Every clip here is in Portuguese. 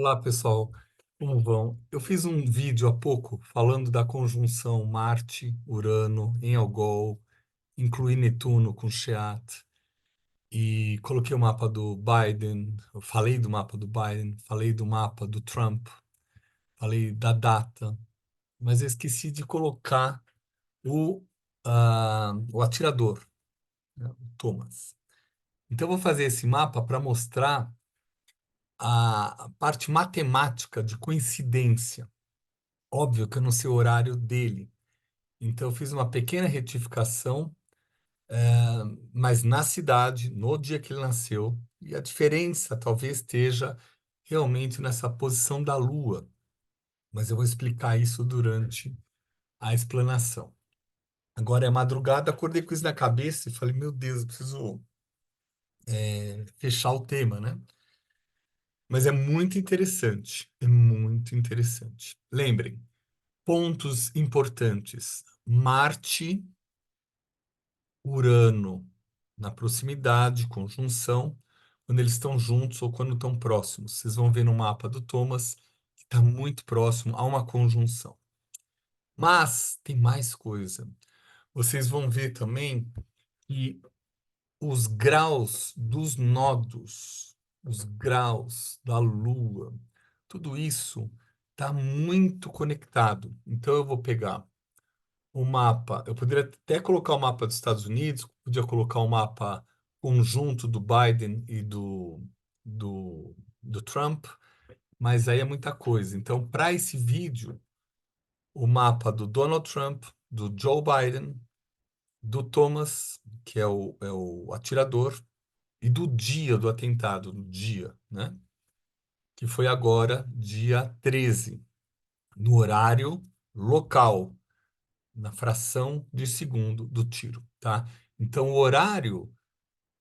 Olá, pessoal. Como vão? Eu fiz um vídeo há pouco falando da conjunção Marte-Urano em Algol, incluí Netuno com Sheat e coloquei o mapa do Biden. Eu falei do mapa do Biden, falei do mapa do Trump, falei da data, mas eu esqueci de colocar o atirador, né, o Thomas. Então, eu vou fazer esse mapa para mostrar a parte matemática de coincidência. Óbvio que eu não sei o horário dele. Então, eu fiz uma pequena retificação, mas na cidade, no dia que ele nasceu, e a diferença talvez esteja realmente nessa posição da Lua, mas eu vou explicar isso durante a explanação. Agora é madrugada, acordei com isso na cabeça e falei, meu Deus, eu preciso fechar o tema, né? Mas é muito interessante, é muito interessante. Lembrem, pontos importantes. Marte, Urano na proximidade, conjunção, quando eles estão juntos ou quando estão próximos. Vocês vão ver no mapa do Thomas que está muito próximo a uma conjunção. Mas tem mais coisa. Vocês vão ver também que os graus dos nodos, os graus da Lua, tudo isso está muito conectado. Então eu vou pegar o mapa. Eu poderia até colocar o mapa dos Estados Unidos, podia colocar o mapa conjunto do Biden e do Trump, mas aí é muita coisa. Então, para esse vídeo, o mapa do Donald Trump, do Joe Biden, do Thomas, que é o atirador, e do dia do atentado, do dia, né? Que foi agora, dia 13, no horário local, na fração de segundo do tiro, tá? Então, o horário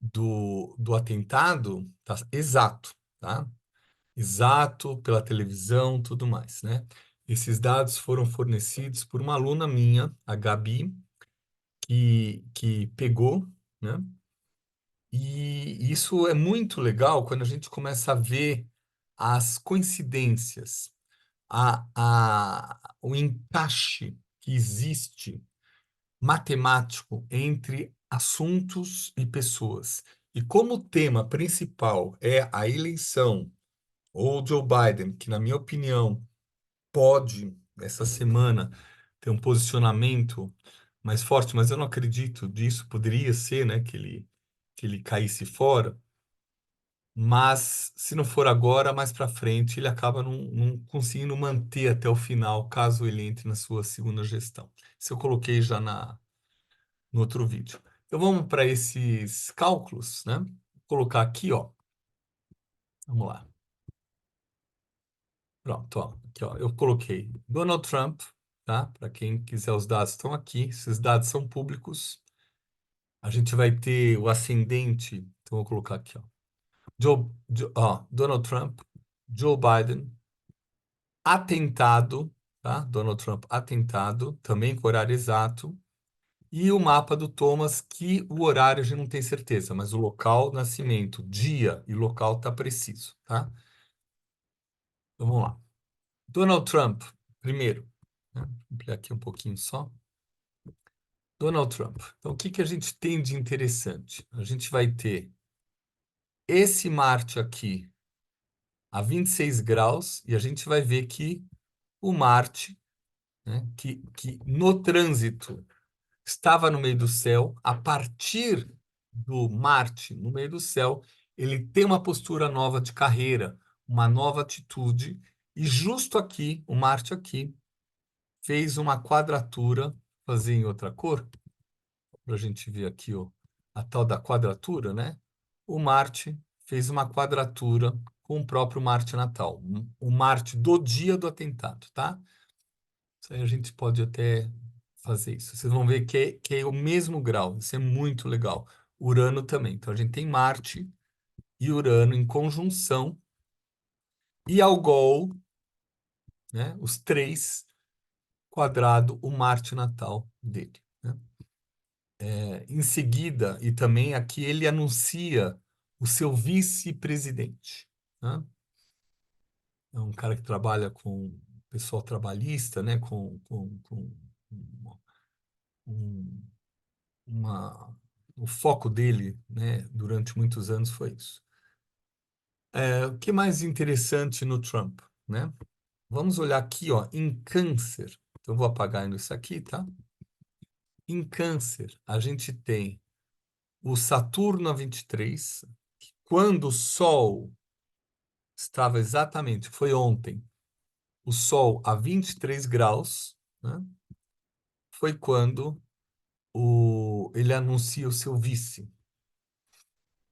do atentado tá exato, tá? Exato pela televisão, tudo mais, né? Esses dados foram fornecidos por uma aluna minha, a Gabi, que pegou, né? E isso é muito legal quando a gente começa a ver as coincidências, o encaixe que existe matemático entre assuntos e pessoas. E como o tema principal é a eleição, ou Joe Biden, que, na minha opinião, pode, essa semana, ter um posicionamento mais forte, mas eu não acredito disso, poderia ser, né, que ele caísse fora, mas se não for agora, mais para frente, ele acaba não conseguindo manter até o final, caso ele entre na sua segunda gestão. Isso eu coloquei já no outro vídeo. Então vamos para esses cálculos, né? Vou colocar aqui, ó. Vamos lá. Pronto, ó. Aqui, ó. Eu coloquei Donald Trump, tá? Para quem quiser, os dados estão aqui. Esses dados são públicos. A gente vai ter o ascendente. Então vou colocar aqui, ó. Donald Trump, Joe Biden, atentado, tá? Donald Trump atentado, também com horário exato. E o mapa do Thomas, que o horário a gente não tem certeza, mas o local, nascimento, dia e local tá preciso, tá? Então vamos lá. Donald Trump, primeiro, né? Vou ampliar aqui um pouquinho só. Donald Trump. Então, o que que a gente tem de interessante? A gente vai ter esse Marte aqui a 26 graus e a gente vai ver que o Marte, né, que no trânsito estava no meio do céu, a partir do Marte no meio do céu, ele tem uma postura nova de carreira, uma nova atitude, e justo aqui, o Marte aqui, fez uma quadratura, fazer em outra cor, para a gente ver aqui ó, a tal da quadratura, né? O Marte fez uma quadratura com o próprio Marte natal, o Marte do dia do atentado, tá? Isso aí a gente pode até fazer isso. Vocês vão ver que é o mesmo grau. Isso é muito legal. Urano também. Então a gente tem Marte e Urano em conjunção e Algol, né? Os três quadrado o Marte natal dele, né? Em seguida, e também aqui ele anuncia o seu vice-presidente, né? é um cara que trabalha com pessoal trabalhista, né? Com um- uma, o foco dele, né? Durante muitos anos foi isso. O que mais interessante no Trump, né? Vamos olhar aqui, ó, em Câncer. Então, eu vou apagar isso aqui, tá? Em Câncer, a gente tem o Saturno a 23, quando o Sol estava exatamente, foi ontem, o Sol a 23 graus, né? Foi quando ele anuncia o seu vice.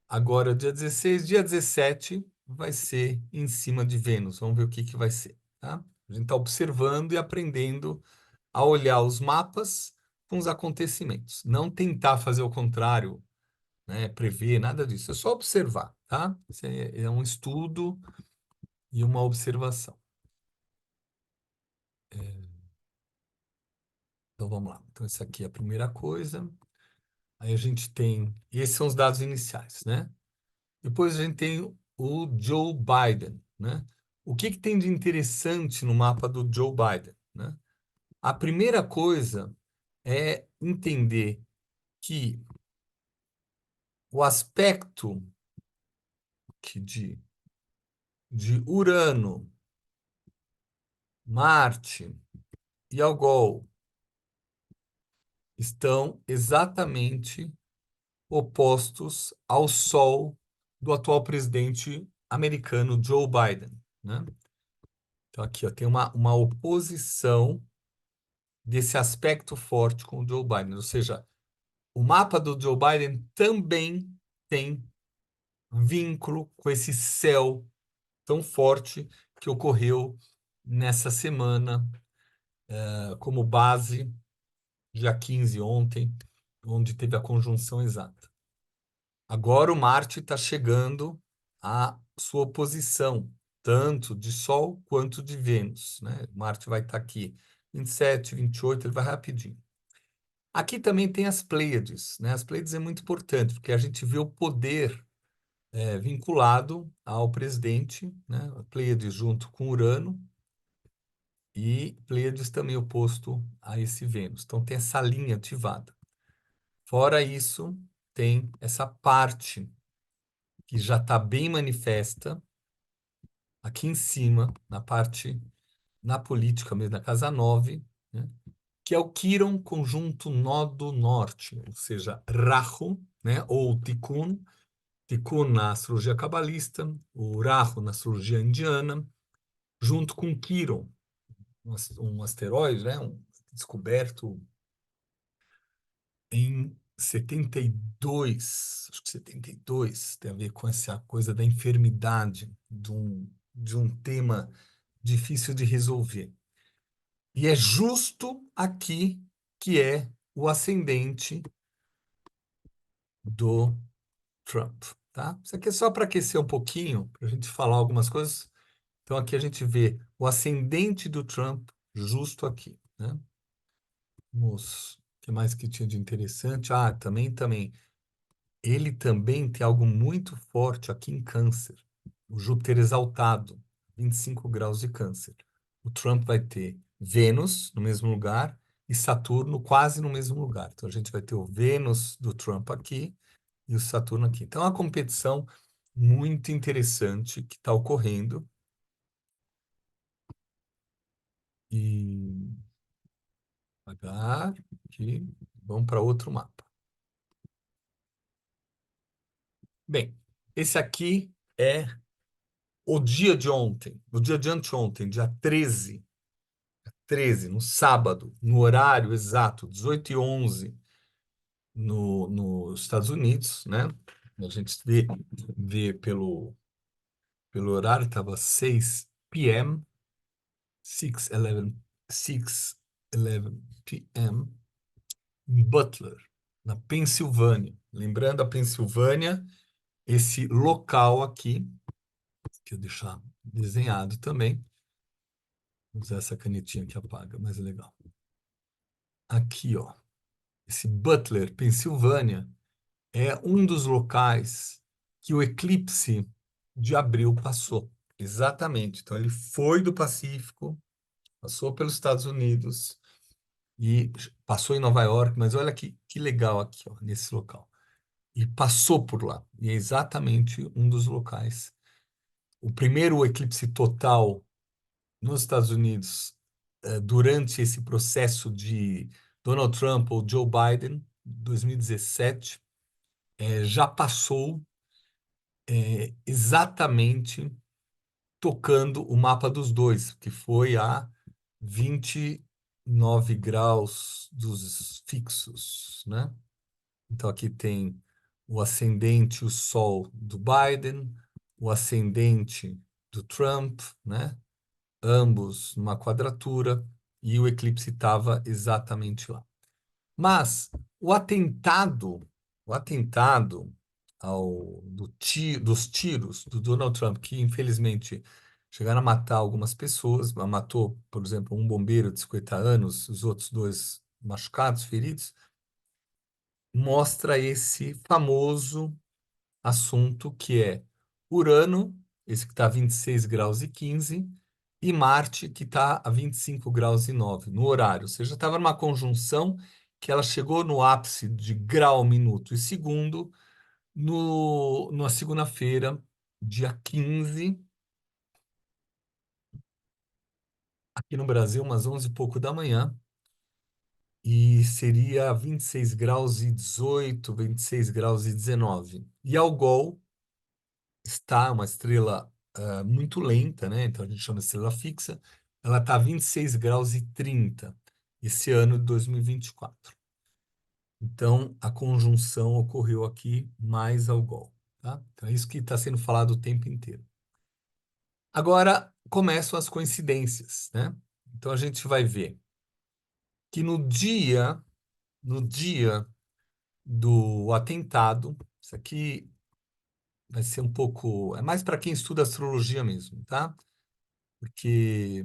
Agora, dia 16, dia 17, vai ser em cima de Vênus. Vamos ver o que que vai ser, tá? A gente está observando e aprendendo a olhar os mapas com os acontecimentos. Não tentar fazer o contrário, né? Prever, nada disso. É só observar, tá? Isso é um estudo e uma observação. Então, vamos lá. Então, isso aqui é a primeira coisa. Aí a gente tem... Esses são os dados iniciais, né? Depois a gente tem o Joe Biden, né? O que que tem de interessante no mapa do Joe Biden, né? A primeira coisa é entender que o aspecto de Urano, Marte e Algol estão exatamente opostos ao Sol do atual presidente americano Joe Biden, né? Então aqui ó, tem uma oposição desse aspecto forte com o Joe Biden, ou seja, o mapa do Joe Biden também tem vínculo com esse céu tão forte que ocorreu nessa semana, como base, dia 15 ontem, onde teve a conjunção exata. Agora o Marte está chegando à sua oposição, tanto de Sol quanto de Vênus, né? Marte vai estar aqui 27, 28, ele vai rapidinho. Aqui também tem as Pleiades, né? As Pleiades é muito importante, porque a gente vê o poder vinculado ao presidente, né? A Pleiades junto com Urano e Pleiades também oposto a esse Vênus. Então tem essa linha ativada. Fora isso, tem essa parte que já está bem manifesta aqui em cima, na parte, na política mesmo, na casa 9, né? Que é o Quirón conjunto nó do norte, ou seja, Rahu, né? Ou Tikkun, Tikkun na astrologia cabalista, o Rahu na astrologia indiana, junto com Quirón, um asteroide, né? Descoberto em 72, acho que 72, tem a ver com essa coisa da enfermidade, de um tema difícil de resolver. E é justo aqui que é o ascendente do Trump, tá? Isso aqui é só para aquecer um pouquinho, para a gente falar algumas coisas. Então aqui a gente vê o ascendente do Trump justo aqui, né? O que mais que tinha de interessante? Ah, também. Ele também tem algo muito forte aqui em Câncer. O Júpiter exaltado, 25 graus de Câncer. O Trump vai ter Vênus no mesmo lugar e Saturno quase no mesmo lugar. Então a gente vai ter o Vênus do Trump aqui e o Saturno aqui. Então é uma competição muito interessante que está ocorrendo. E apagar aqui, vamos para outro mapa. Bem, esse aqui é o dia de ontem, o dia de anteontem, dia 13, no sábado, no horário exato, 18h11, nos Estados Unidos, né? A gente vê pelo horário, estava 6 p.m., 6:11, 6:11 p.m., em Butler, na Pensilvânia. Lembrando a Pensilvânia, esse local aqui, que eu deixar desenhado também, vou usar essa canetinha que apaga, mais legal. Aqui, ó, esse Butler, Pensilvânia, é um dos locais que o eclipse de abril passou. exatamente. Então ele foi do Pacífico, passou pelos Estados Unidos e passou em Nova York, mas olha que legal aqui, ó, nesse local. E passou por lá. E é exatamente um dos locais. O primeiro eclipse total nos Estados Unidos, durante esse processo de Donald Trump ou Joe Biden, 2017, já passou exatamente tocando o mapa dos dois, que foi a 29 graus dos fixos, né? Então aqui tem o ascendente, o Sol do Biden, o ascendente do Trump, né? Ambos numa quadratura, e o eclipse estava exatamente lá. Mas o atentado dos tiros do Donald Trump, que infelizmente chegaram a matar algumas pessoas, matou, por exemplo, um bombeiro de 50 anos, os outros dois machucados, feridos, mostra esse famoso assunto que é Urano, esse que está a 26 graus e 15, e Marte, que está a 25 graus e 9 no horário. Ou seja, estava numa conjunção que ela chegou no ápice de grau, minuto e segundo na segunda-feira, dia 15, aqui no Brasil, umas 11 e pouco da manhã, e seria 26 graus e 18, 26 graus e 19. E Algol está uma estrela muito lenta, né? Então a gente chama de estrela fixa. Ela está a 26 graus e 30 esse ano de 2024. Então a conjunção ocorreu aqui mais Algol, tá? Então é isso que está sendo falado o tempo inteiro. Agora começam as coincidências, né? Então a gente vai ver que no dia do atentado, isso aqui vai ser um pouco, é mais para quem estuda astrologia mesmo, tá? Porque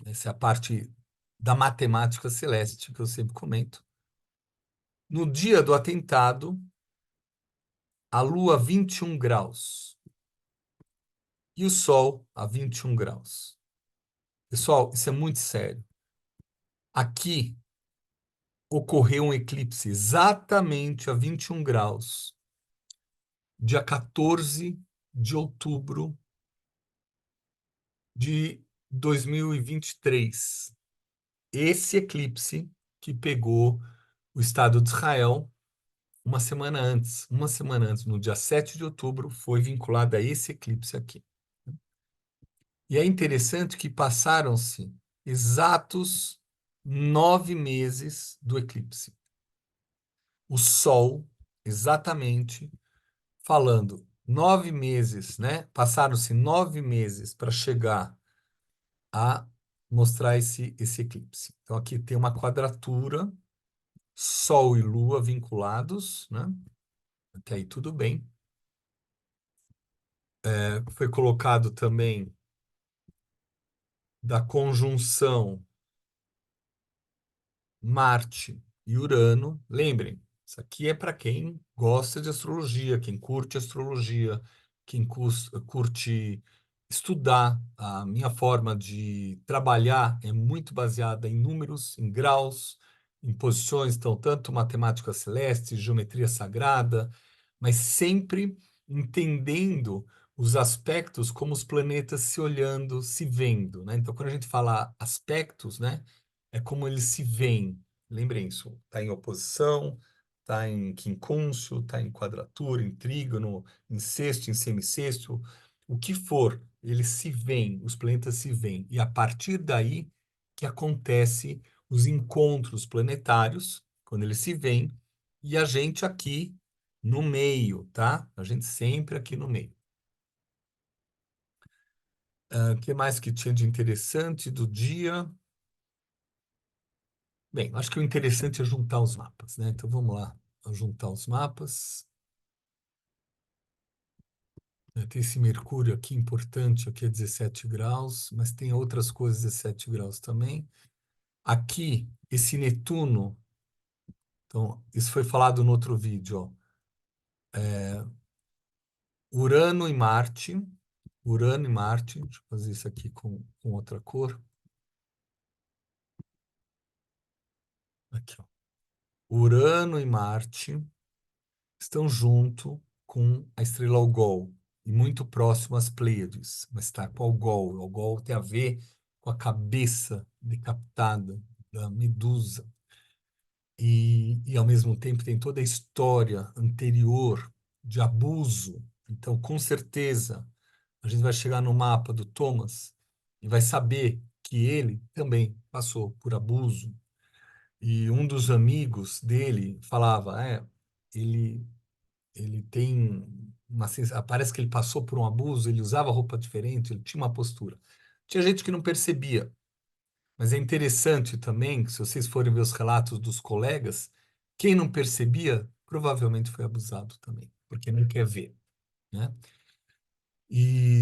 essa é a parte da matemática celeste que eu sempre comento. No dia do atentado, a Lua 21 graus e o Sol a 21 graus. Pessoal, isso é muito sério. Aqui ocorreu um eclipse exatamente a 21 graus, dia 14 de outubro de 2023. Esse eclipse que pegou o Estado de Israel uma semana antes, no dia 7 de outubro, foi vinculada a esse eclipse aqui. E é interessante que passaram-se exatos 9 meses do eclipse. O Sol, exatamente, falando 9 meses, né? Passaram-se 9 meses para chegar a mostrar esse eclipse. Então aqui tem uma quadratura, Sol e Lua vinculados, né? Até aí tudo bem. Foi colocado também da conjunção Marte e Urano. Lembrem, isso aqui é para quem gosta de astrologia, quem curte astrologia, quem curte estudar. A minha forma de trabalhar é muito baseada em números, em graus, em posições, então, tanto matemática celeste, geometria sagrada, mas sempre entendendo os aspectos como os planetas se olhando, se vendo, né? Então, quando a gente fala aspectos, né, é como eles se veem. Lembrem isso, está em oposição, está em quincúncio, está em quadratura, em trígono, em sexto, em semissexto, o que for, eles se veem, os planetas se veem. E a partir daí que acontece os encontros planetários, quando eles se veem, e a gente aqui no meio, tá? A gente sempre aqui no meio. O que mais que tinha de interessante do dia? Bem, acho que o interessante é juntar os mapas, né? Então vamos lá, juntar os mapas. Tem esse Mercúrio aqui importante, aqui é 17 graus, mas tem outras coisas 17 graus também. Aqui, esse Netuno, então, isso foi falado no outro vídeo, ó. Urano e Marte, Urano e Marte, deixa eu fazer isso aqui com outra cor. Aqui, ó. Urano e Marte estão junto com a estrela Algol e muito próximo às Pleiades, mas está com Algol. O Algol tem a ver com a cabeça decapitada da Medusa e ao mesmo tempo tem toda a história anterior de abuso. Então, com certeza, a gente vai chegar no mapa do Thomas e vai saber que ele também passou por abuso. E um dos amigos dele falava, ele ele tem parece que ele passou por um abuso, ele usava roupa diferente, ele tinha uma postura. Tinha gente que não percebia, mas é interessante também, que se vocês forem ver os relatos dos colegas, quem não percebia provavelmente foi abusado também, porque não quer ver, né?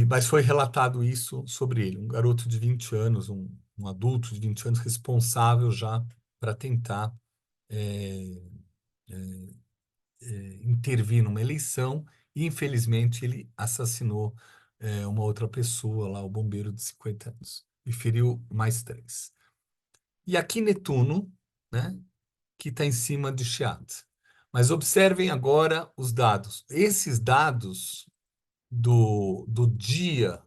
Mas foi relatado isso sobre ele, um garoto de 20 anos, um adulto de 20 anos responsável já para tentar é, intervir numa eleição e, infelizmente, ele assassinou uma outra pessoa lá, o bombeiro de 50 anos, e feriu mais três. E aqui Netuno, né, que está em cima de Chiat. Mas observem agora os dados. Esses dados do dia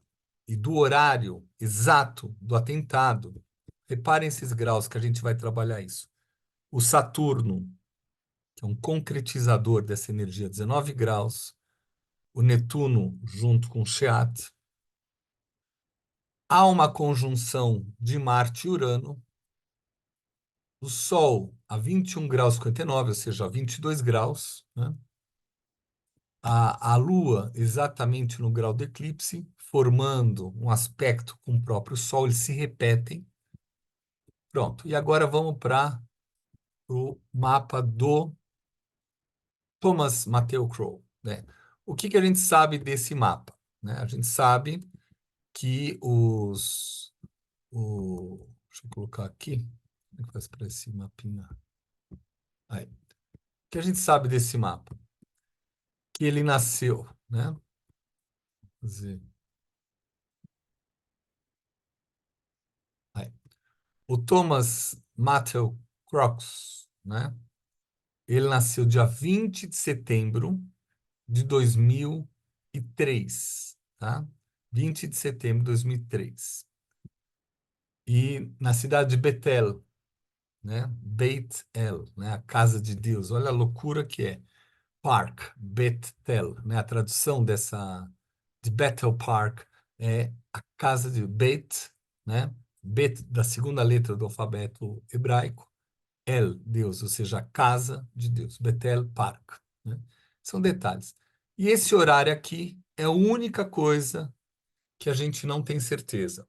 e do horário exato do atentado, reparem esses graus que a gente vai trabalhar isso. O Saturno, que é um concretizador dessa energia, 19 graus, o Netuno junto com o Sheat, há uma conjunção de Marte e Urano, o Sol a 21 graus 59, ou seja, a 22 graus, né? A Lua exatamente no grau de eclipse, formando um aspecto com o próprio Sol, eles se repetem. Pronto, e agora vamos para o mapa do Thomas Matthew Crow, né? O que que a gente sabe desse mapa, né? A gente sabe que deixa eu colocar aqui, como é que faz para esse mapinha? Aí. O que a gente sabe desse mapa? Que ele nasceu, né? Quer dizer, aí. O Thomas Matthew Crooks, né? Ele nasceu dia 20 de setembro de 2003, tá? 20 de setembro de 2003. E na cidade de Betel, né? Beit El, né? A casa de Deus. Olha a loucura que é. Park, Bethel, né? A tradução de Bethel Park é a casa de Bet, né? Bet da segunda letra do alfabeto hebraico, El, Deus, ou seja, a casa de Deus, Bethel Park, né? São detalhes. E esse horário aqui é a única coisa que a gente não tem certeza.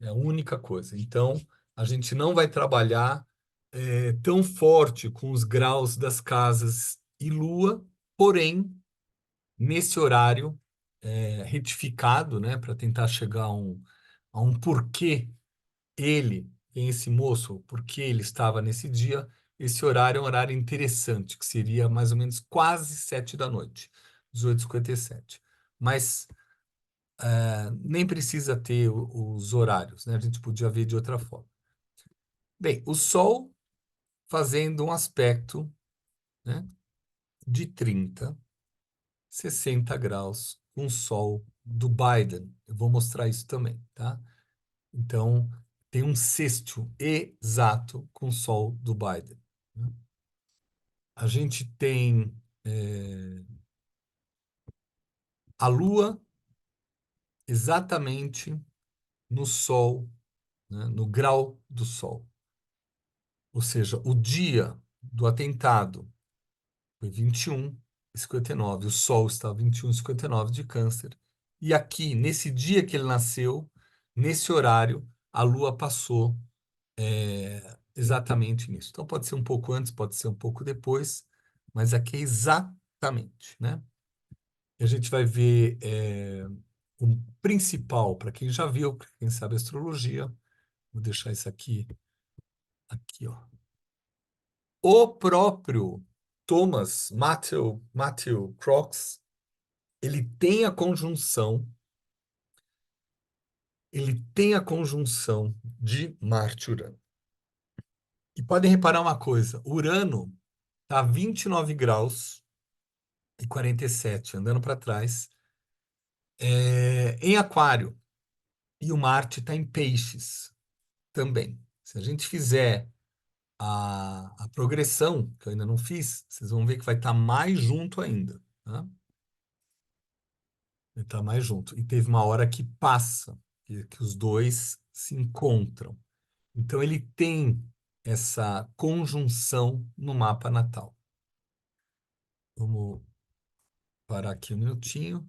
É a única coisa. Então, a gente não vai trabalhar tão forte com os graus das casas e lua, porém, nesse horário retificado, né, para tentar chegar a um porquê ele, quem é esse moço, porque ele estava nesse dia, esse horário é um horário interessante, que seria mais ou menos quase 7 da noite, 18h57. Mas nem precisa ter os horários, né? A gente podia ver de outra forma. Bem, o Sol fazendo um aspecto, né, de 30, 60 graus com o Sol do Biden. Eu vou mostrar isso também, tá? Então, tem um sextil exato com o Sol do Biden, né? A gente tem a Lua exatamente no Sol, né, no grau do Sol. Ou seja, o dia do atentado foi 21h59. O Sol está 21h59 de Câncer. E aqui, nesse dia que ele nasceu, nesse horário, a Lua passou exatamente nisso. Então, pode ser um pouco antes, pode ser um pouco depois, mas aqui é exatamente, né? E a gente vai ver o principal, para quem já viu, para quem sabe astrologia, vou deixar isso aqui, ó. O próprio Matthew Crookes, ele tem a conjunção ele tem a conjunção de Marte e Urano. E podem reparar uma coisa: Urano está a 29 graus e 47, andando para trás, em Aquário. E o Marte está em Peixes também. Se a gente fizer a progressão, que eu ainda não fiz, vocês vão ver que vai estar mais junto ainda. Tá? Vai estar mais junto. E teve uma hora que passa, que os dois se encontram. Então, ele tem essa conjunção no mapa natal. Vamos parar aqui um minutinho.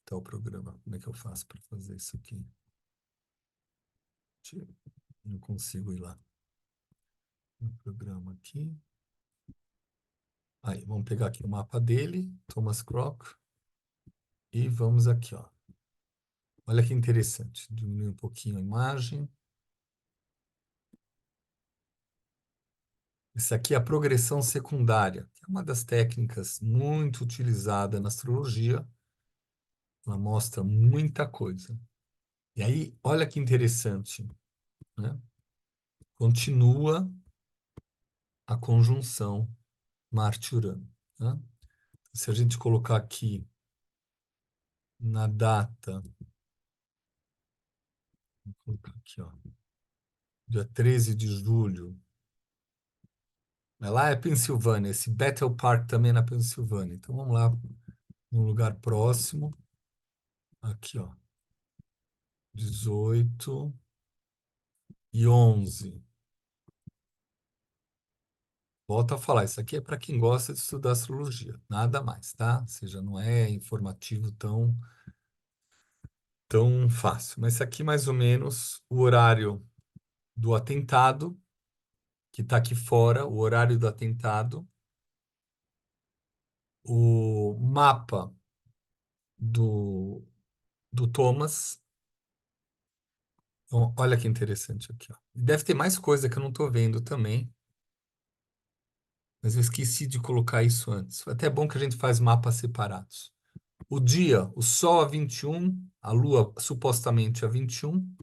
Tá o programa. Como é que eu faço para fazer isso aqui? Não consigo ir lá. O programa aqui. Aí, vamos pegar aqui o mapa dele, Thomas Crock, e vamos aqui, ó. Olha que interessante. Diminuir um pouquinho a imagem. Isso aqui é a progressão secundária, que é uma das técnicas muito utilizada na astrologia. Ela mostra muita coisa. E aí, olha que interessante, né? Continua a conjunção Marte-Urano, tá? Se a gente colocar aqui na data, vou colocar aqui, ó, dia 13 de julho, lá é Pensilvânia, esse Battle Park também é na Pensilvânia. Então vamos lá, num lugar próximo, aqui, ó, 18 e 11. Volto a falar, isso aqui é para quem gosta de estudar astrologia, nada mais, tá? Ou seja, não é informativo tão fácil. Mas isso aqui, mais ou menos, o horário do atentado, que está aqui fora, o horário do atentado, o mapa do, do Thomas. Então, olha que interessante aqui, ó. Deve ter mais coisa que eu não estou vendo também, mas eu esqueci de colocar isso antes. Foi até bom que a gente faz mapas separados. O dia, o Sol a 21, a Lua supostamente a 21,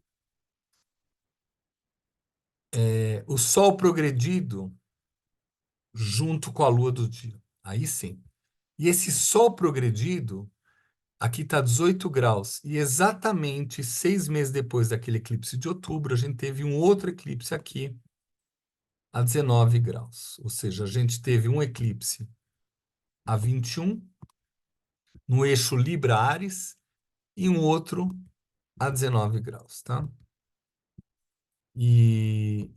o Sol progredido junto com a Lua do dia. Aí sim. E esse Sol progredido, aqui está 18 graus. E exatamente 6 meses depois daquele eclipse de outubro, a gente teve um outro eclipse aqui a 19 graus. Ou seja, a gente teve um eclipse a 21 no eixo Libra-Áries e um outro a 19 graus, tá? E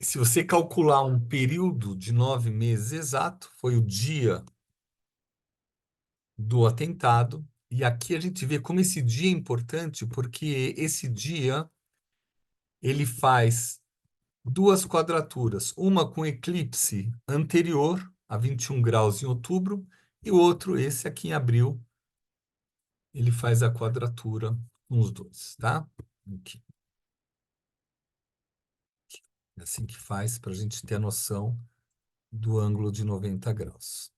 se você calcular um período de 9 meses exato, foi o dia do atentado. E aqui a gente vê como esse dia é importante, porque esse dia ele faz duas quadraturas, uma com eclipse anterior, a 21 graus em outubro, e o outro, esse aqui em abril, ele faz a quadratura com os dois, tá? Aqui. É assim que faz para a gente ter a noção do ângulo de 90 graus.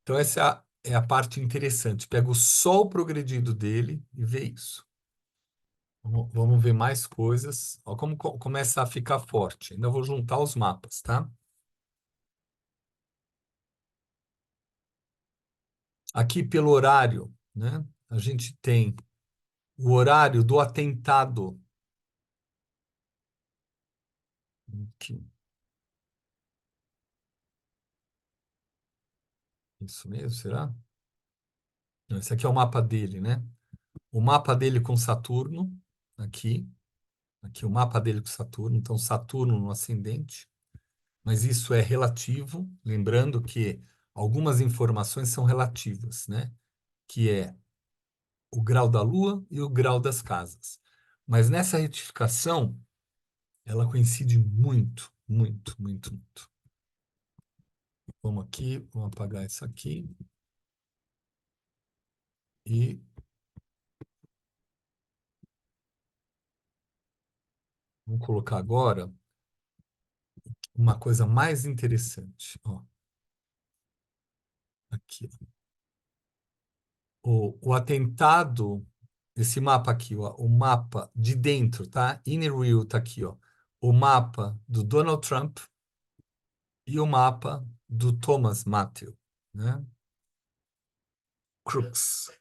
Então, essa é a parte interessante. Pega o Sol progredido dele e vê isso. Vamos ver mais coisas. Ó, como começa a ficar forte. Ainda vou juntar os mapas, tá? Aqui pelo horário, né? A gente tem o horário do atentado. Aqui. Isso mesmo, será? Não, esse aqui é o mapa dele, né? O mapa dele com Saturno, aqui. Aqui o mapa dele com Saturno. Então, Saturno no ascendente. Mas isso é relativo. Lembrando que algumas informações são relativas, né? Que é o grau da Lua e o grau das casas. Mas nessa retificação, ela coincide muito, muito, muito, muito. Vamos aqui, vamos apagar isso aqui. E vamos colocar agora uma coisa mais interessante. Ó, aqui. O atentado esse mapa aqui, ó, o mapa de dentro, tá? Inner Wheel tá aqui, ó. O mapa do Donald Trump e o mapa do Thomas Matthew, né? Crooks.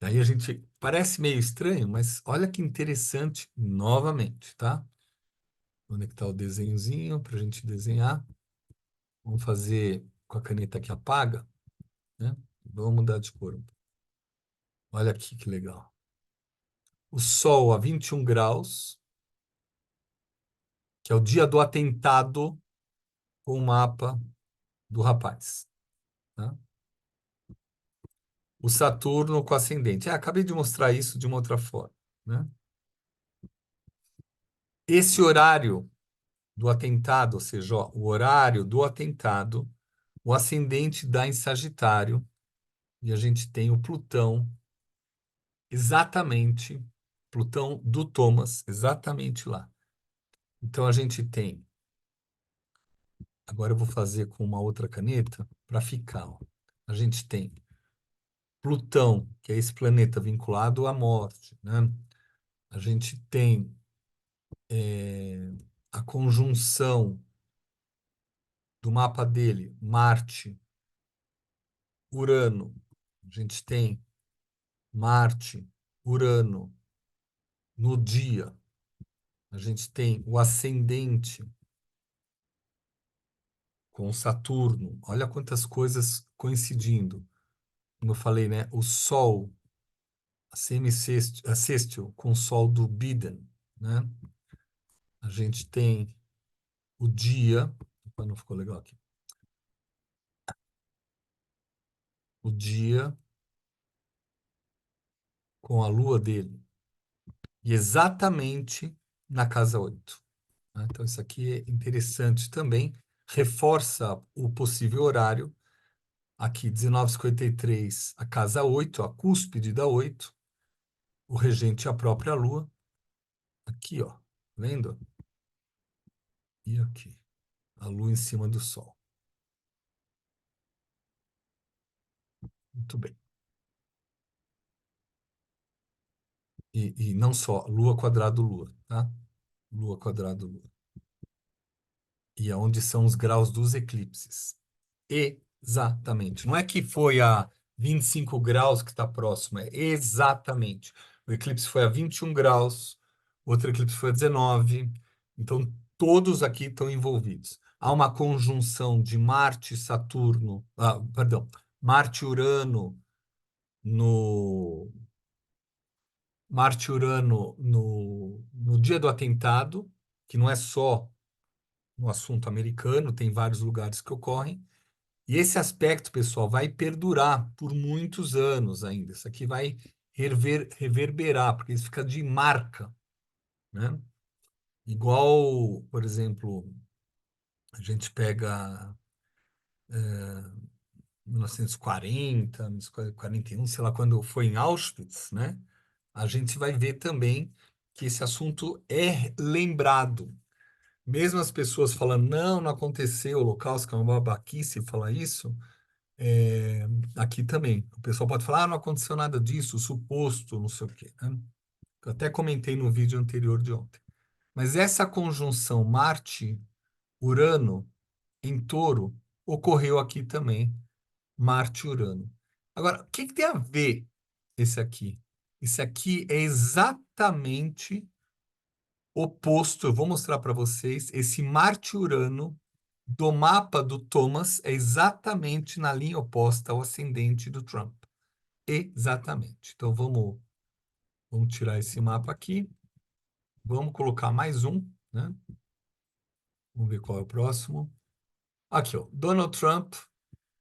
Aí a gente parece meio estranho, mas olha que interessante novamente, tá? Onde é que tá o desenhozinho para a gente desenhar? Vamos fazer com a caneta que apaga, né? Vamos mudar de cor. Olha aqui que legal. O Sol a 21 graus, que é o dia do atentado com o mapa do rapaz, tá? O Saturno com ascendente. Acabei de mostrar isso de uma outra forma, né? Esse horário do atentado, ou seja, ó, o horário do atentado, o ascendente dá em Sagitário, e a gente tem o Plutão exatamente, Plutão do Thomas, exatamente lá. Então a gente tem, agora eu vou fazer com uma outra caneta para ficar, ó. A gente tem Plutão, que é esse planeta vinculado à morte, né? A gente tem a conjunção do mapa dele, Marte, Urano. A gente tem Marte, Urano no dia. A gente tem o ascendente com Saturno. Olha quantas coisas coincidindo. Como eu falei, né? O Sol, a semissextil, a sextil com o Sol do Biden, né? A gente tem o dia, opa, não ficou legal aqui. O dia com a lua dele. E exatamente na casa 8, né? Então, isso aqui é interessante também. Reforça o possível horário. Aqui, 19h53, a casa 8, a cúspide da 8, o regente é a própria lua. Aqui, ó, vendo? E aqui, a lua em cima do sol. Muito bem. E não só, lua quadrado lua, tá? Lua quadrado lua. E aonde são os graus dos eclipses. Exatamente. Não é que foi a 25 graus que está próximo, é exatamente. O eclipse foi a 21 graus, o outro eclipse foi a 19. Então, todos aqui estão envolvidos. Há uma conjunção de Marte e Saturno, perdão, Marte e Urano no Marte e Urano no dia do atentado, que não é só no assunto americano, tem vários lugares que ocorrem. E esse aspecto, pessoal, vai perdurar por muitos anos ainda. Isso aqui vai reverberar, porque isso fica de marca, né? Igual, por exemplo, a gente pega 1940, 1941, sei lá, quando foi em Auschwitz, né? A gente vai ver também que esse assunto é lembrado. Mesmo as pessoas falando, não, não aconteceu, o Holocausto, que é uma babaquice falar isso, é, aqui também. O pessoal pode falar, não aconteceu nada disso, suposto, não sei o quê, né? Eu até comentei no vídeo anterior de ontem. Mas essa conjunção Marte-Urano em Touro ocorreu aqui também, Marte-Urano. Agora, o que que tem a ver esse aqui? Esse aqui é exatamente oposto. Eu vou mostrar para vocês. Esse Marte-Urano do mapa do Thomas é exatamente na linha oposta ao ascendente do Trump. Exatamente. Então vamos tirar esse mapa aqui. Vamos colocar mais um, né? Vamos ver qual é o próximo. Aqui, ó, Donald Trump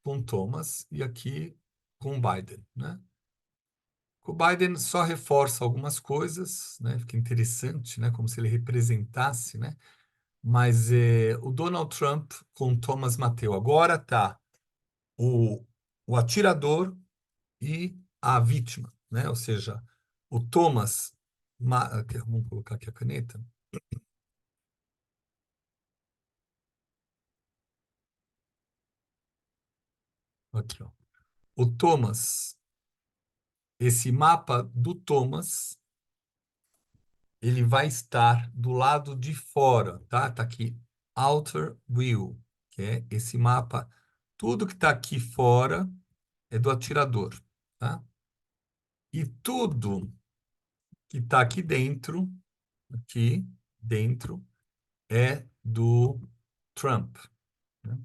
com Thomas e aqui com Biden, né? O Biden só reforça algumas coisas, né? Fica interessante, né? Como se ele representasse, né? Mas o Donald Trump com Thomas Mateu. Agora tá o, o atirador e a vítima, né? Ou seja, o Thomas, vamos colocar aqui a caneta. Aqui, ó. O Thomas esse mapa do Thomas, ele vai estar do lado de fora, tá? Tá aqui, Outer View, que é esse mapa. Tudo que está aqui fora é do atirador, tá? E tudo que está aqui dentro, é do Trump, né?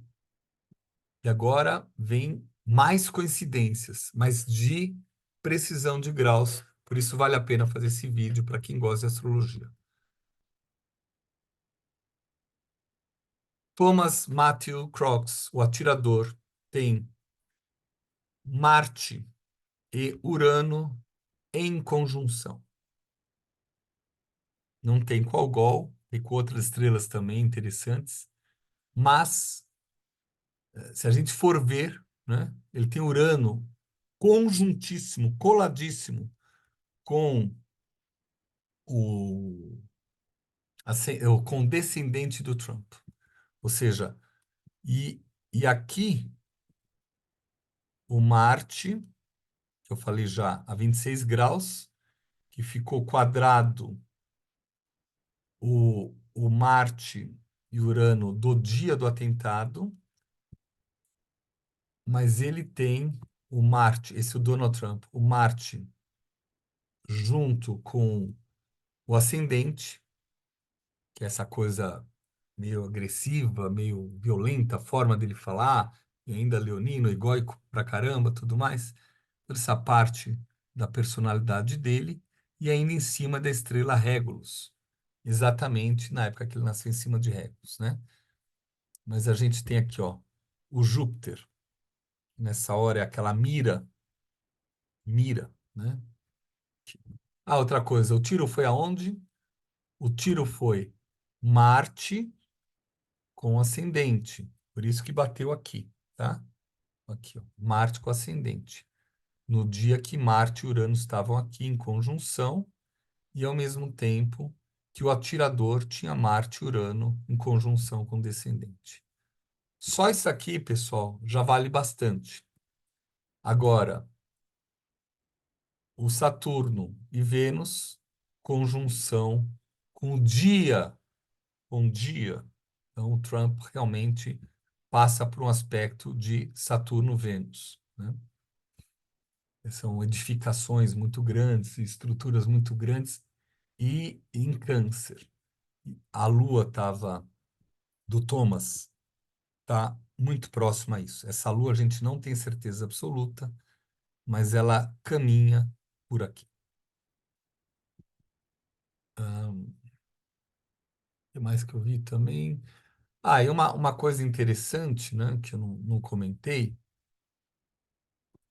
E agora vem mais coincidências, mas de precisão de graus. Por isso vale a pena fazer esse vídeo para quem gosta de astrologia. Thomas Matthew Crooks, o atirador, tem Marte e Urano em conjunção. Não tem com Algol, tem com outras estrelas também interessantes, mas se a gente for ver, né, ele tem Urano conjuntíssimo, coladíssimo com o, com o descendente do Trump. Ou seja, e, e aqui o Marte, que eu falei já, a 26 graus, que ficou quadrado o Marte e Urano do dia do atentado, mas ele tem o Marte, esse é o Donald Trump, o Marte junto com o ascendente, que é essa coisa meio agressiva, meio violenta, a forma dele falar, e ainda leonino, egóico pra caramba, tudo mais, toda essa parte da personalidade dele, e ainda em cima da estrela Regulus, exatamente na época que ele nasceu em cima de Regulus, né? Mas a gente tem aqui, ó, o Júpiter, nessa hora é aquela mira, né? Ah, outra coisa, o tiro foi aonde? O tiro foi Marte com ascendente. Por isso que bateu aqui, tá? Aqui, ó, Marte com ascendente. No dia que Marte e Urano estavam aqui em conjunção e ao mesmo tempo que o atirador tinha Marte e Urano em conjunção com o descendente. Só isso aqui, pessoal, já vale bastante. Agora, o Saturno e Vênus, conjunção com o dia. Então, o Trump realmente passa por um aspecto de Saturno-Vênus, né? São edificações muito grandes, estruturas muito grandes, e em Câncer. A Lua estava, do Thomas, está muito próxima a isso. Essa Lua a gente não tem certeza absoluta, mas ela caminha por aqui. O que mais que eu vi também? Ah, e uma coisa interessante, né, que eu não comentei,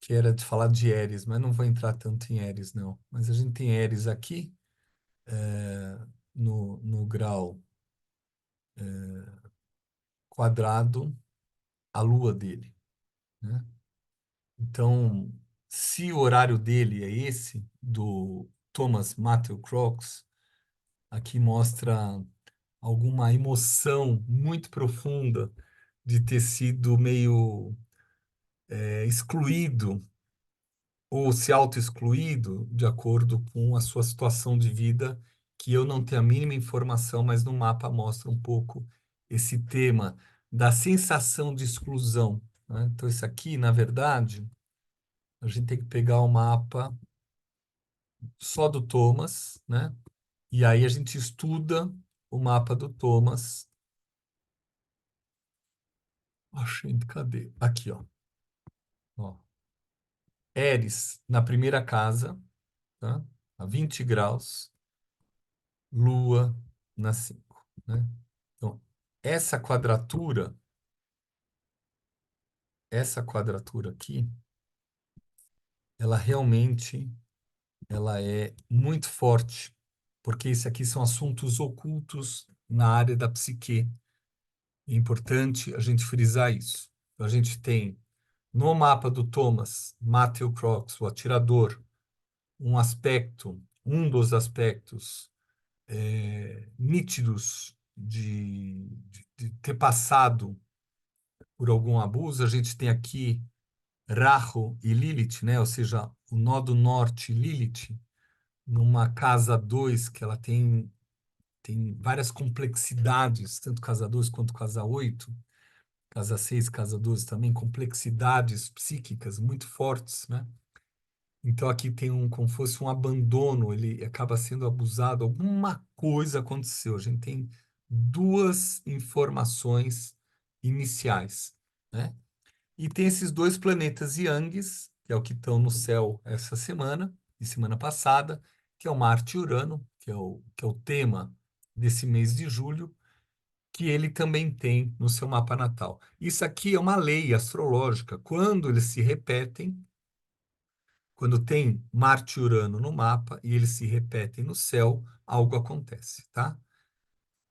que era de falar de Eris, mas não vou entrar tanto em Eris, não. Mas a gente tem Eris aqui, no grau quadrado, a lua dele, né? Então, se o horário dele é esse, do Thomas Matthew Crooks, aqui mostra alguma emoção muito profunda de ter sido meio excluído ou se auto-excluído de acordo com a sua situação de vida, que eu não tenho a mínima informação, mas no mapa mostra um pouco esse tema da sensação de exclusão, né? Então, isso aqui, na verdade, a gente tem que pegar o mapa só do Thomas, né? E aí a gente estuda o mapa do Thomas. Achei, cadê? Aqui, ó. Ó. Éris na primeira casa, tá? A 20 graus. Lua na 5, né? Então, essa quadratura, essa quadratura aqui, ela realmente ela é muito forte, porque isso aqui são assuntos ocultos na área da psique. É importante a gente frisar isso. Então, a gente tem no mapa do Thomas, Matthew Crooks, o atirador, um dos aspectos nítidos de ter passado por algum abuso. A gente tem aqui Rahu e Lilith, né? Ou seja, o nó do norte, Lilith, numa casa 2 que ela tem várias complexidades, tanto casa 2 quanto casa 8, casa 6, casa 12 também, complexidades psíquicas muito fortes, né? Então aqui tem como fosse um abandono, ele acaba sendo abusado, alguma coisa aconteceu. A gente tem duas informações iniciais, né? E tem esses dois planetas Yangues, que é o que estão no céu essa semana e semana passada, que é o Marte e Urano, que é o tema desse mês de julho, que ele também tem no seu mapa natal. Isso aqui é uma lei astrológica. Quando eles se repetem, quando tem Marte e Urano no mapa e eles se repetem no céu, algo acontece, tá?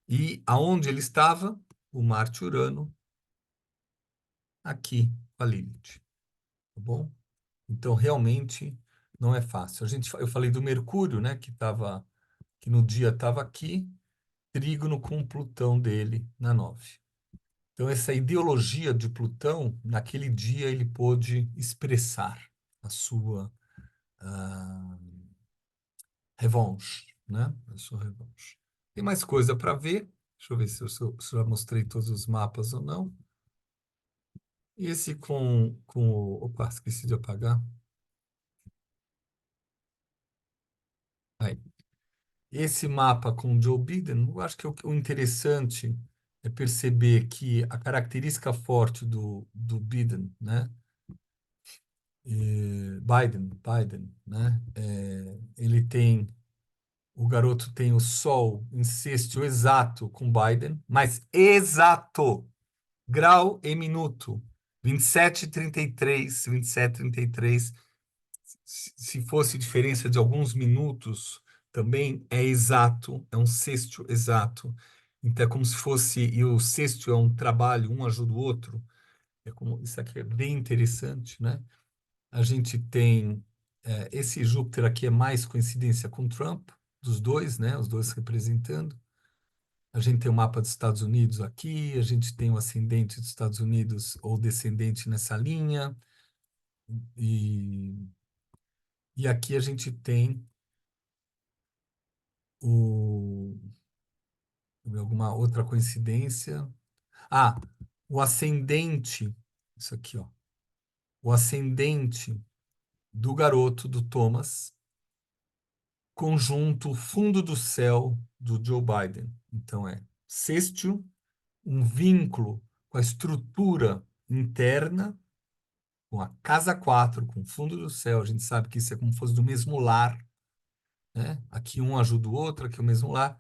E aonde ele estava, o Marte e Urano, aqui com a Lilith, tá bom? Então, realmente não é fácil. Eu falei do Mercúrio, né, que no dia estava aqui, trígono com Plutão dele na 9. Então, essa ideologia de Plutão, naquele dia ele pôde expressar a sua ah, revanche, né? A sua revanche. Tem mais coisa para ver. Deixa eu ver se eu já mostrei todos os mapas ou não. E esse Opa, esqueci de apagar. Aí. Esse mapa com Joe Biden, eu acho que o interessante é perceber que a característica forte do Biden, né? Biden, né? Ele tem, o garoto tem o Sol em sexto exato com Biden, mas exato, grau e minuto, 27,33, 27,33. Se fosse diferença de alguns minutos, também é exato, é um sexto exato. Então é como se fosse, e o sexto é um trabalho, um ajuda o outro. Isso aqui é bem interessante, né? A gente tem esse Júpiter aqui é mais coincidência com Trump, dos dois, né? Os dois representando. A gente tem o mapa dos Estados Unidos aqui, a gente tem o ascendente dos Estados Unidos ou descendente nessa linha, e, e aqui a gente tem o, alguma outra coincidência. Ah, o ascendente, isso aqui, ó. O ascendente do garoto, do Thomas, conjunto fundo do céu do Joe Biden. Então é sextil, um vínculo com a estrutura interna, com a casa 4 com o fundo do céu. A gente sabe que isso é como se fosse do mesmo lar, né? Aqui um ajuda o outro, aqui o mesmo lar.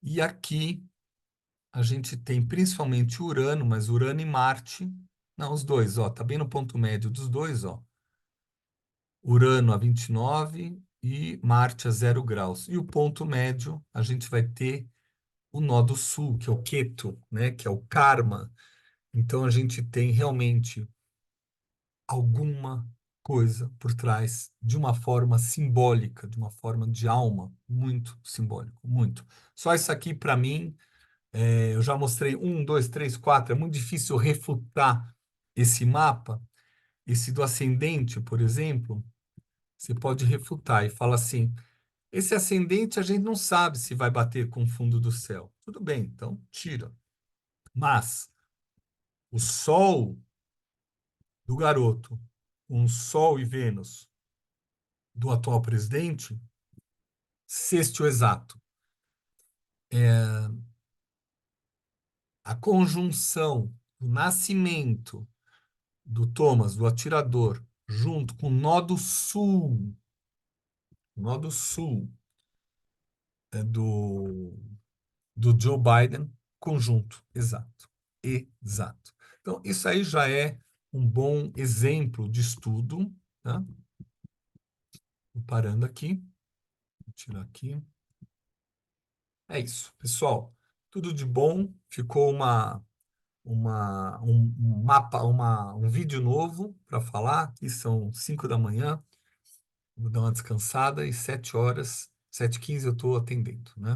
E aqui a gente tem principalmente Urano, mas Urano e Marte, não, os dois, ó, tá bem no ponto médio dos dois, ó. Urano a 29 e Marte a 0 graus. E o ponto médio, a gente vai ter o nó do sul, que é o Ketu, né, que é o karma. Então a gente tem realmente alguma coisa por trás de uma forma simbólica, de uma forma de alma, muito simbólico, muito. Só isso aqui para mim, eu já mostrei um, dois, três, quatro. É muito difícil refutar esse mapa. Esse do ascendente, por exemplo, você pode refutar e fala assim: esse ascendente a gente não sabe se vai bater com o fundo do céu. Tudo bem, então tira. Mas o Sol do garoto, um Sol e Vênus do atual presidente, sexto exato. A conjunção do nascimento do Thomas, do atirador, junto com o nó do sul do Joe Biden, conjunto, exato, exato. Então, isso aí já é um bom exemplo de estudo, tá? Vou parando aqui, vou tirar aqui. É isso, pessoal. Tudo de bom. Ficou um mapa, um vídeo novo para falar. Aqui são 5 da manhã. Vou dar uma descansada e 7 horas, 7h15 eu estou atendendo, né?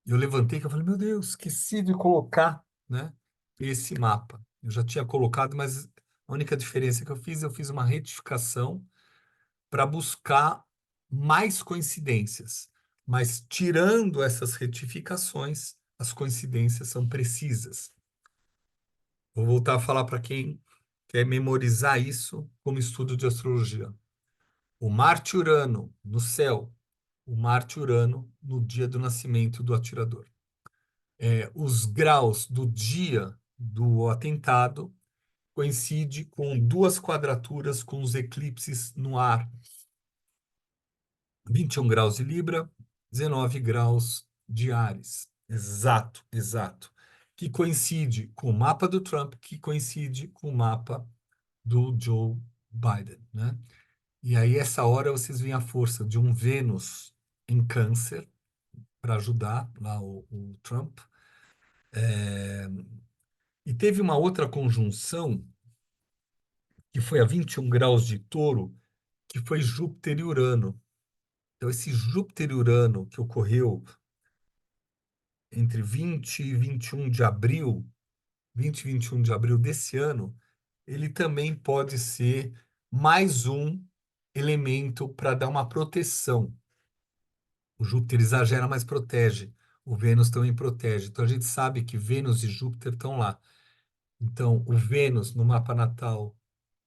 Eu levantei que eu falei, meu Deus, esqueci de colocar, né, esse mapa. Eu já tinha colocado, mas a única diferença que eu fiz uma retificação para buscar mais coincidências. Mas tirando essas retificações, as coincidências são precisas. Vou voltar a falar para quem quer memorizar isso como estudo de astrologia. O Marte-Urano no céu, o Marte-Urano no dia do nascimento do atirador. Os graus do dia do atentado coincide com duas quadraturas com os eclipses no ar. 21 graus de Libra, 19 graus de Áries. Exato, exato. Que coincide com o mapa do Trump, que coincide com o mapa do Joe Biden, né? E aí, essa hora, vocês veem a força de um Vênus em Câncer para ajudar lá o Trump. E teve uma outra conjunção, que foi a 21 graus de Touro, que foi Júpiter e Urano. Então, esse Júpiter e Urano que ocorreu entre 20 e 21 de abril, 20 e 21 de abril desse ano, ele também pode ser mais um elemento para dar uma proteção. O Júpiter exagera, mas protege. O Vênus também protege. Então a gente sabe que Vênus e Júpiter estão lá. Então, o Vênus no mapa natal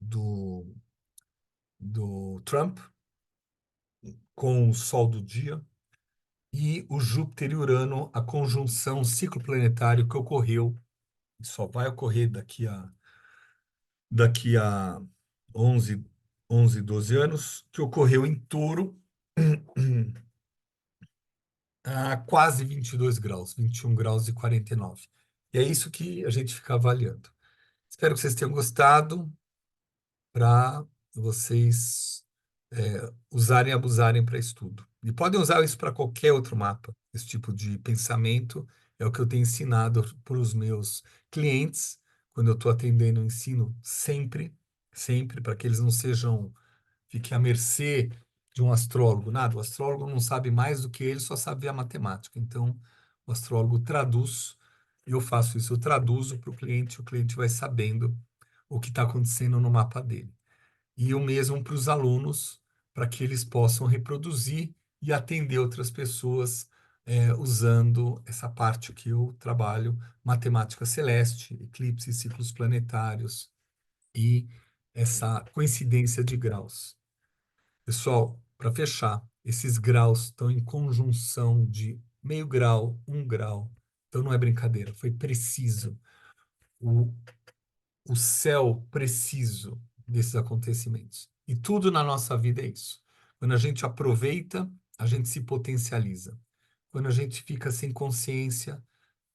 do, do Trump, com o Sol do dia, e o Júpiter e Urano, a conjunção ciclo planetário que ocorreu, e só vai ocorrer daqui a 11, 12 anos, que ocorreu em Touro, a quase 22 graus, 21 graus e 49. E é isso que a gente fica avaliando. Espero que vocês tenham gostado, para vocês usarem e abusarem para estudo. E podem usar isso para qualquer outro mapa. Esse tipo de pensamento é o que eu tenho ensinado para os meus clientes, quando eu estou atendendo, eu ensino sempre, sempre, para que eles não sejam, fiquem à mercê de um astrólogo. Nada, o astrólogo não sabe mais do que ele, só sabe a matemática. Então, o astrólogo traduz, eu faço isso, eu traduzo para o cliente vai sabendo o que está acontecendo no mapa dele. E o mesmo para os alunos, para que eles possam reproduzir e atender outras pessoas usando essa parte que eu trabalho, matemática celeste, eclipses, ciclos planetários e essa coincidência de graus. Pessoal, para fechar, esses graus estão em conjunção de meio grau, 1 grau. Então não é brincadeira, foi preciso. O o céu preciso desses acontecimentos. E tudo na nossa vida é isso. Quando a gente aproveita, a gente se potencializa. Quando a gente fica sem consciência,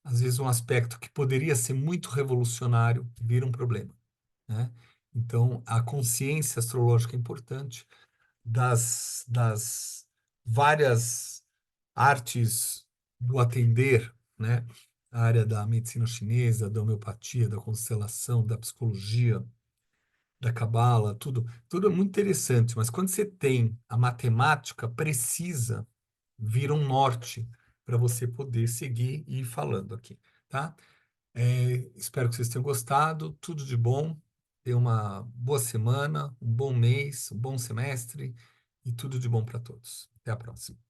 às vezes um aspecto que poderia ser muito revolucionário vira um problema, né? Então, a consciência astrológica é importante das várias artes do atender, né? A área da medicina chinesa, da homeopatia, da constelação, da psicologia, da cabala, tudo é muito interessante, mas quando você tem a matemática precisa, vira um norte para você poder seguir e ir falando aqui, tá? Espero que vocês tenham gostado, tudo de bom, tenham uma boa semana, um bom mês, um bom semestre e tudo de bom para todos. Até a próxima.